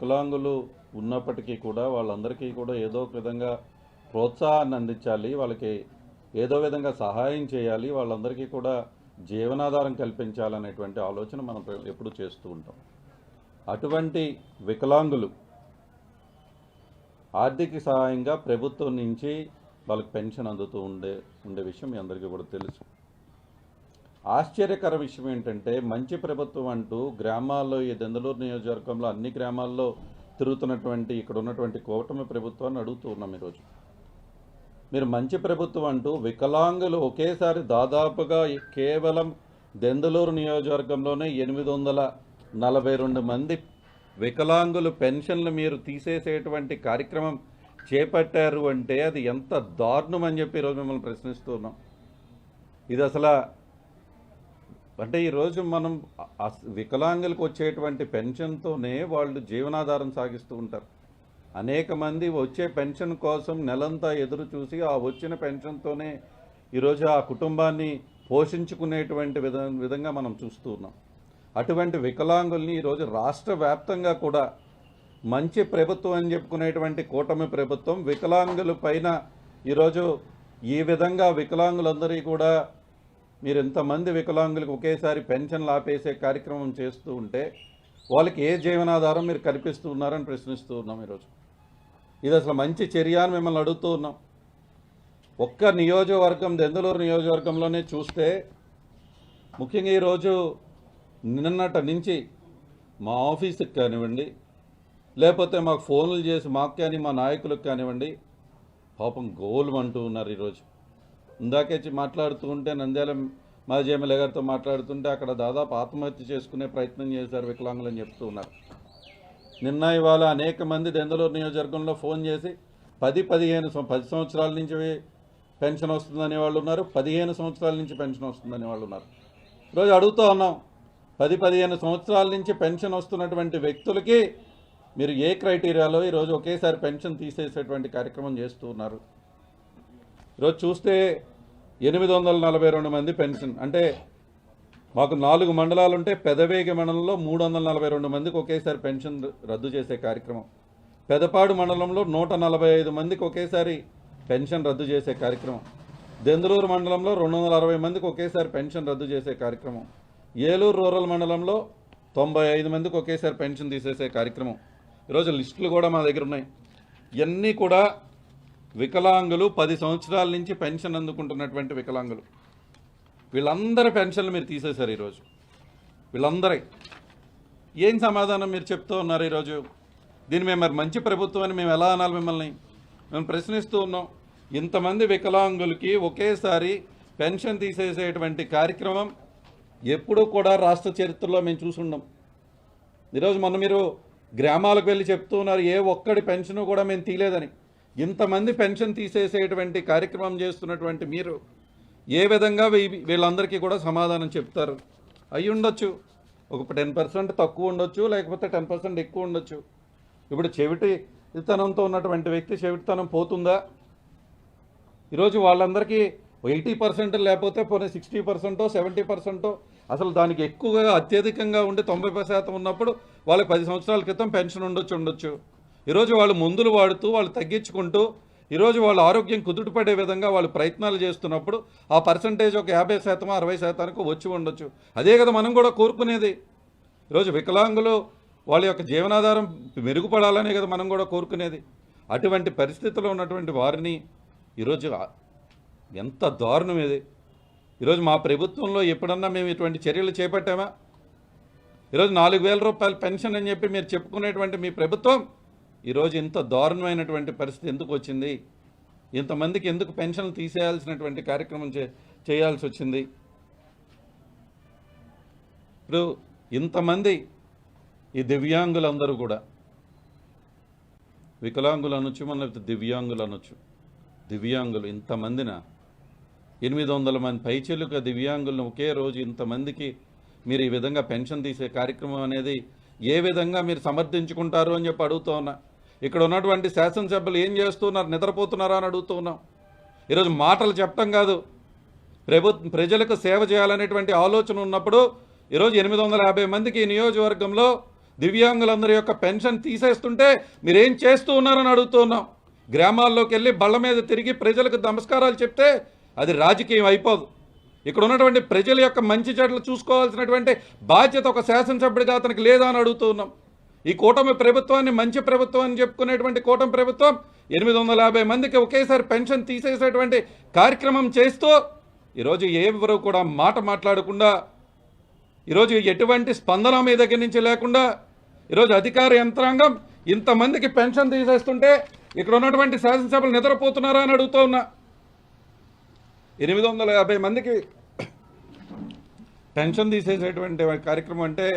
వికలాంగులు ఉన్నప్పటికీ కూడా వాళ్ళందరికీ కూడా ఏదో ఒక విధంగా ప్రోత్సాహాన్ని అందించాలి, వాళ్ళకి ఏదో విధంగా సహాయం చేయాలి, వాళ్ళందరికీ కూడా జీవనాధారం కల్పించాలనేటువంటి ఆలోచన మనం ఎప్పుడు చేస్తూ ఉంటాం. అటువంటి వికలాంగులు ఆర్థిక సహాయంగా ప్రభుత్వం నుంచి వాళ్ళకి పెన్షన్ అందుతూ ఉండే విషయం మీ అందరికీ కూడా తెలుసు. ఆశ్చర్యకర విషయం ఏంటంటే మంచి ప్రభుత్వం అంటూ గ్రామాల్లో ఈ దెందులూరు నియోజకవర్గంలో అన్ని గ్రామాల్లో తిరుగుతున్నటువంటి ఇక్కడ ఉన్నటువంటి కూటమి ప్రభుత్వాన్ని అడుగుతూ ఉన్నాం ఈరోజు. మీరు మంచి ప్రభుత్వం అంటూ వికలాంగులు ఒకేసారి దాదాపుగా కేవలం దెందులూరు నియోజకవర్గంలోనే 842 మంది వికలాంగులు పెన్షన్లు మీరు తీసేసేటువంటి కార్యక్రమం చేపట్టారు అంటే అది ఎంత దారుణం అని చెప్పి ఈరోజు మిమ్మల్ని ప్రశ్నిస్తున్నాం. ఇది అసలు అంటే ఈరోజు మనం వికలాంగులకు వచ్చేటువంటి పెన్షన్తోనే వాళ్ళు జీవనాధారం సాగిస్తూ ఉంటారు. అనేక మంది వచ్చే పెన్షన్ కోసం నెలంతా ఎదురు చూసి ఆ వచ్చిన పెన్షన్తోనే ఈరోజు ఆ కుటుంబాన్ని పోషించుకునేటువంటి విధంగా మనం చూస్తూ ఉన్నాం. అటువంటి వికలాంగుల్ని ఈరోజు రాష్ట్ర వ్యాప్తంగా కూడా మంచి ప్రభుత్వం అని చెప్పుకునేటువంటి కూటమి ప్రభుత్వం వికలాంగుల పైన ఈరోజు ఈ విధంగా వికలాంగులందరికీ కూడా మీరు ఎంతమంది వికలాంగులకు ఒకేసారి పెన్షన్లు ఆపేసే కార్యక్రమం చేస్తూ ఉంటే వాళ్ళకి ఏ జీవనాధారం మీరు కల్పిస్తూ ఉన్నారని ప్రశ్నిస్తూ ఉన్నాం ఈరోజు. ఇది అసలు మంచి చర్య అని మిమ్మల్ని అడుగుతూ ఉన్నాం. ఒక్క నియోజకవర్గం దెందులూరు నియోజకవర్గంలోనే చూస్తే ముఖ్యంగా ఈరోజు నిన్నటి నుంచి మా ఆఫీసుకి కానివ్వండి, లేకపోతే మాకు ఫోన్లు చేసి మాకు కానీ మా నాయకులకు కానివ్వండి పాపం గోలు అంటూ ఉన్నారు. ఈరోజు ఇందాకే మాట్లాడుతూ ఉంటే నంద్యాల మాజీ ఎమ్మెల్యే గారితో మాట్లాడుతుంటే అక్కడ దాదాపు ఆత్మహత్య చేసుకునే ప్రయత్నం చేశారు వికలాంగులు అని చెప్తూ ఉన్నారు. నిన్న ఇవాళ అనేక మంది దెందులూరు నియోజకవర్గంలో ఫోన్ చేసి 10 సంవత్సరాల నుంచి పెన్షన్ వస్తుందని వాళ్ళు ఉన్నారు, 15 సంవత్సరాల నుంచి పెన్షన్ వస్తుందని వాళ్ళు ఉన్నారు. ఈరోజు అడుగుతూ ఉన్నాం, 10-15 సంవత్సరాల నుంచి పెన్షన్ వస్తున్నటువంటి వ్యక్తులకి మీరు ఏ క్రైటీరియాలో ఈరోజు ఒకేసారి పెన్షన్ తీసేసేటువంటి కార్యక్రమం చేస్తూ ఉన్నారు. ఈరోజు చూస్తే 842 మంది పెన్షన్ అంటే మాకు 4 మండలాలు ఉంటే పెదవేగి మండలంలో 342 మందికి ఒకేసారి పెన్షన్ రద్దు చేసే కార్యక్రమం, పెదపాడు మండలంలో 145 మందికి ఒకేసారి పెన్షన్ రద్దు చేసే కార్యక్రమం, దెందులూరు మండలంలో 260 మందికి ఒకేసారి పెన్షన్ రద్దు చేసే కార్యక్రమం, ఏలూరు రూరల్ మండలంలో 95 మందికి ఒకేసారి పెన్షన్ తీసేసే కార్యక్రమం. ఈరోజు లిస్టులు కూడా మా దగ్గర ఉన్నాయి. ఇవన్నీ కూడా వికలాంగులు 10 సంవత్సరాల నుంచి పెన్షన్ అందుకుంటున్నటువంటి వికలాంగులు. వీళ్ళందరి పెన్షన్లు మీరు తీసేశారు ఈరోజు. వీళ్ళందరి ఏం సమాధానం మీరు చెప్తూ ఉన్నారు ఈరోజు? దీన్ని మేము మరి మంచి ప్రభుత్వం అని మేము ఎలా అనాలి? మిమ్మల్ని మేము ప్రశ్నిస్తూ ఉన్నాం. ఇంతమంది వికలాంగులకి ఒకేసారి పెన్షన్ తీసేసేటువంటి కార్యక్రమం ఎప్పుడూ కూడా రాష్ట్ర చరిత్రలో మేము చూసున్నాం. ఈరోజు మొన్న మీరు గ్రామాలకు వెళ్ళి చెప్తూ ఉన్నారు ఏ ఒక్కడి పెన్షన్ కూడా మేము తీయలేదని. ఇంతమంది పెన్షన్ తీసేసేటువంటి కార్యక్రమం చేస్తున్నటువంటి మీరు ఏ విధంగా వీళ్ళందరికీ కూడా సమాధానం చెప్తారు? అయి ఉండొచ్చు, ఒక 10% తక్కువ ఉండొచ్చు, లేకపోతే 10% ఎక్కువ ఉండొచ్చు. ఇప్పుడు చెవిటితనంతో ఉన్నటువంటి వ్యక్తి చెవిటితనం పోతుందా? ఈరోజు వాళ్ళందరికీ 80% లేకపోతే పోనీ 60%, 70% అసలు దానికి ఎక్కువగా అత్యధికంగా ఉండి 90% ఉన్నప్పుడు వాళ్ళకి 10 సంవత్సరాల క్రితం పెన్షన్ ఉండొచ్చు. ఈరోజు వాళ్ళు మందులు వాడుతూ వాళ్ళు తగ్గించుకుంటూ ఈరోజు వాళ్ళ ఆరోగ్యం కుదుటపడే విధంగా వాళ్ళు ప్రయత్నాలు చేస్తున్నప్పుడు ఆ పర్సంటేజ్ ఒక 50%, 60% వచ్చి ఉండొచ్చు. అదే కదా మనం కూడా కోరుకునేది. ఈరోజు వికలాంగులు వాళ్ళ యొక్క జీవనాధారం మెరుగుపడాలనే కదా మనం కూడా కోరుకునేది. అటువంటి పరిస్థితుల్లో ఉన్నటువంటి వారిని ఈరోజు ఎంత దారుణం ఇది. ఈరోజు మా ప్రభుత్వంలో ఎప్పుడన్నా మేము ఇటువంటి చర్యలు చేపట్టామా? ఈరోజు 4,000 రూపాయల పెన్షన్ అని చెప్పి మీరు చెప్పుకునేటువంటి మీ ప్రభుత్వం ఈరోజు ఇంత దారుణమైనటువంటి పరిస్థితి ఎందుకు వచ్చింది? ఇంతమందికి ఎందుకు పెన్షన్లు తీసేయాల్సినటువంటి కార్యక్రమం చేయాల్సి వచ్చింది? ఇప్పుడు ఇంతమంది ఈ దివ్యాంగులందరూ కూడా వికలాంగులు అనొచ్చు, మన దివ్యాంగులు అనొచ్చు, దివ్యాంగులు ఇంతమందిన 800 మంది పైచెలుక దివ్యాంగులను ఒకే రోజు ఇంతమందికి మీరు ఈ విధంగా పెన్షన్ తీసే కార్యక్రమం అనేది ఏ విధంగా మీరు సమర్థించుకుంటారు అని చెప్పి అడుగుతూ ఉన్నా. ఇక్కడ ఉన్నటువంటి శాసనసభ్యులు ఏం చేస్తున్నారు? నిద్రపోతున్నారా అని అడుగుతూ ఉన్నాం. ఈరోజు మాటలు చెప్పడం కాదు, ప్రజలకు సేవ చేయాలనేటువంటి ఆలోచన ఉన్నప్పుడు ఈరోజు 850 మందికి ఈ నియోజకవర్గంలో దివ్యాంగులందరి యొక్క పెన్షన్ తీసేస్తుంటే మీరేం చేస్తూ ఉన్నారని అడుగుతున్నాం. గ్రామాల్లోకి వెళ్ళి బళ్ళ మీద తిరిగి ప్రజలకు నమస్కారాలు చెప్తే అది రాజకీయం అయిపోదు. ఇక్కడ ఉన్నటువంటి ప్రజల యొక్క మంచి చెడ్డలు చూసుకోవాల్సినటువంటి బాధ్యత ఒక శాసనసభ్యుడిగా అతనికి లేదా అని అడుగుతున్నాం. ఈ కూటమి ప్రభుత్వాన్ని మంచి ప్రభుత్వం అని చెప్పుకునేటువంటి కూటమి ప్రభుత్వం 850 మందికి ఒకేసారి పెన్షన్ తీసేసేటువంటి కార్యక్రమం చేస్తూ ఈరోజు ఎవరు కూడా మాట మాట్లాడకుండా, ఈరోజు ఎటువంటి స్పందన మీ దగ్గర నుంచి లేకుండా, ఈరోజు అధికార యంత్రాంగం ఇంతమందికి పెన్షన్ తీసేస్తుంటే ఇక్కడ ఉన్నటువంటి శాసనసభలు నిద్రపోతున్నారా అని అడుగుతూ ఉన్నా. 850 మందికి పెన్షన్ తీసేసేటువంటి కార్యక్రమం అంటే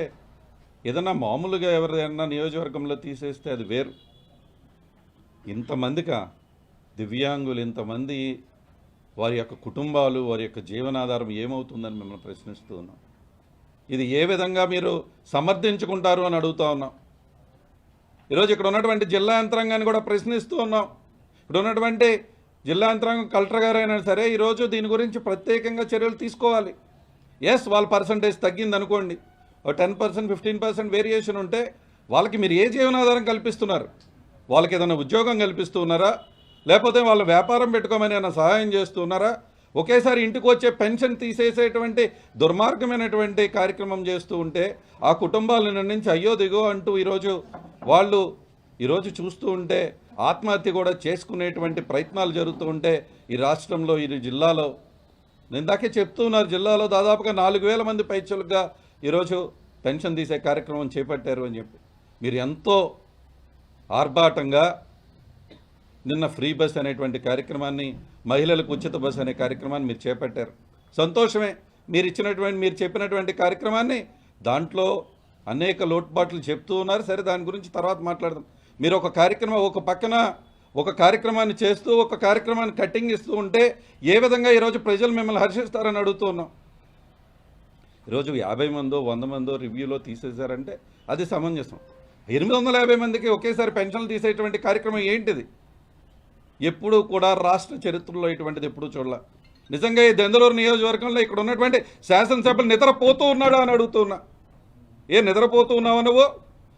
ఏదన్నా మామూలుగా ఎవరైనా నియోజకవర్గంలో తీసేస్తే అది వేరు. ఇంతమందిగా దివ్యాంగులు, ఇంతమంది వారి యొక్క కుటుంబాలు, వారి యొక్క జీవనాధారం ఏమవుతుందని మిమ్మల్ని ప్రశ్నిస్తూ ఉన్నాం. ఇది ఏ విధంగా మీరు సమర్థించుకుంటారు అని అడుగుతూ ఉన్నాం. ఈరోజు ఇక్కడ ఉన్నటువంటి జిల్లా యంత్రాంగాన్ని కూడా ప్రశ్నిస్తూ ఉన్నాం. ఇక్కడ ఉన్నటువంటి జిల్లా యంత్రాంగం కలెక్టర్ గారైనా సరే ఈరోజు దీని గురించి ప్రత్యేకంగా చర్యలు తీసుకోవాలి. ఎస్, వాళ్ళ పర్సంటేజ్ తగ్గింది అనుకోండి, 10%, 15% వేరియేషన్ ఉంటే వాళ్ళకి మీరు ఏ జీవనాధారం కల్పిస్తున్నారు? వాళ్ళకి ఏదైనా ఉద్యోగం కల్పిస్తూ ఉన్నారా? లేకపోతే వాళ్ళ వ్యాపారం పెట్టుకోమని ఏమైనా సహాయం చేస్తున్నారా? ఒకేసారి ఇంటికి వచ్చే పెన్షన్ తీసేసేటువంటి దుర్మార్గమైనటువంటి కార్యక్రమం చేస్తూ ఉంటే ఆ కుటుంబాల నుంచి అయ్యో దిగో అంటూ వాళ్ళు ఈరోజు చూస్తూ ఉంటే ఆత్మహత్య కూడా చేసుకునేటువంటి ప్రయత్నాలు జరుగుతూ ఉంటే ఈ రాష్ట్రంలో, ఈ జిల్లాలో ఇందాకే చెప్తూ ఉన్నారు, జిల్లాలో దాదాపుగా 4000 మంది పైచలుగా ఈరోజు పెన్షన్ తీసే కార్యక్రమం చేపట్టారు అని చెప్పి మీరు ఎంతో ఆర్భాటంగా నిన్న ఫ్రీ బస్ అనేటువంటి కార్యక్రమాన్ని, మహిళలకు ఉచిత బస్ అనే కార్యక్రమాన్ని మీరు చేపట్టారు. సంతోషమే. మీరు చెప్పినటువంటి కార్యక్రమాన్ని దాంట్లో అనేక లోటుపాట్లు చెప్తూ ఉన్నారు. సరే, దాని గురించి తర్వాత మాట్లాడదాం. మీరు ఒక కార్యక్రమాన్ని చేస్తూ ఒక కార్యక్రమాన్ని కట్టింగ్ ఇస్తూ ఉంటే ఏ విధంగా ఈరోజు ప్రజలు మిమ్మల్ని హర్షిస్తారని అడుగుతూ ఉన్నాం. ఈరోజు 50 మందో 100 మందో రివ్యూలో తీసేశారంటే అది సమంజసం. 850 మందికి ఒకేసారి పెన్షన్లు తీసేటువంటి కార్యక్రమం ఏంటిది? ఎప్పుడూ కూడా రాష్ట్ర చరిత్రలో ఇటువంటిది ఎప్పుడూ చూడాల. నిజంగా ఈ దెందులూరు నియోజకవర్గంలో ఇక్కడ ఉన్నటువంటి శాసనసభ్యులు నిద్రపోతూ ఉన్నాడా అని అడుగుతున్నా. నిద్రపోతూ ఉన్నావా నువ్వు?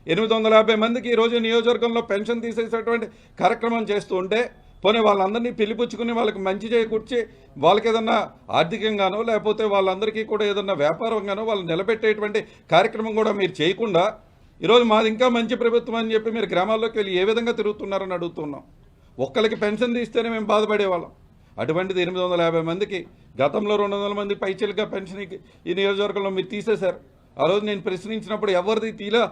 850 మందికి ఈరోజు నియోజకవర్గంలో పెన్షన్ తీసేసేటువంటి కార్యక్రమం చేస్తూ ఉంటే పోనీ వాళ్ళందరినీ పిలిపించుకుని వాళ్ళకి మంచి చేకూర్చి వాళ్ళకి ఏదన్నా ఆర్థికంగానో లేకపోతే వాళ్ళందరికీ కూడా ఏదన్నా వ్యాపారంగానో వాళ్ళు నిలబెట్టేటువంటి కార్యక్రమం కూడా మీరు చేయకుండా ఈరోజు మాది ఇంకా మంచి ప్రభుత్వం అని చెప్పి మీరు గ్రామాల్లోకి వెళ్ళి ఏ విధంగా తిరుగుతున్నారని అడుగుతున్నాం. ఒక్కరికి పెన్షన్ తీస్తేనే మేము బాధపడేవాళ్ళం. అటువంటిది 850 మందికి గతంలో 200 మంది పైచలుగా పెన్షన్ ఈ నియోజకవర్గంలో మీరు తీసేశారు. ఆ రోజు నేను ప్రశ్నించినప్పుడు ఎవరిది తీలా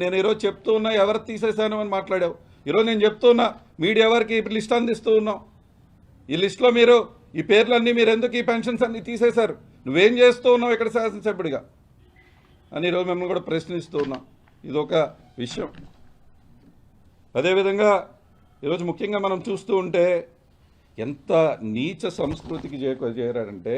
నేను ఈరోజు చెప్తూ ఉన్నా ఎవరు తీసేశాను అని మాట్లాడావు. ఈరోజు నేను చెప్తూ ఉన్నా మీడియా వారికి లిస్ట్ అందిస్తూ ఉన్నాం. ఈ లిస్టులో మీరు ఈ పేర్లన్నీ మీరు ఎందుకు ఈ పెన్షన్స్ అన్నీ తీసేశారు, నువ్వేం చేస్తూ ఉన్నావు ఇక్కడ శాసనసభ్యుడిగా అని ఈరోజు మిమ్మల్ని కూడా ప్రశ్నిస్తూ ఉన్నాం. ఇదొక విషయం. అదేవిధంగా ఈరోజు ముఖ్యంగా మనం చూస్తూ ఉంటే ఎంత నీచ సంస్కృతికి చేరారంటే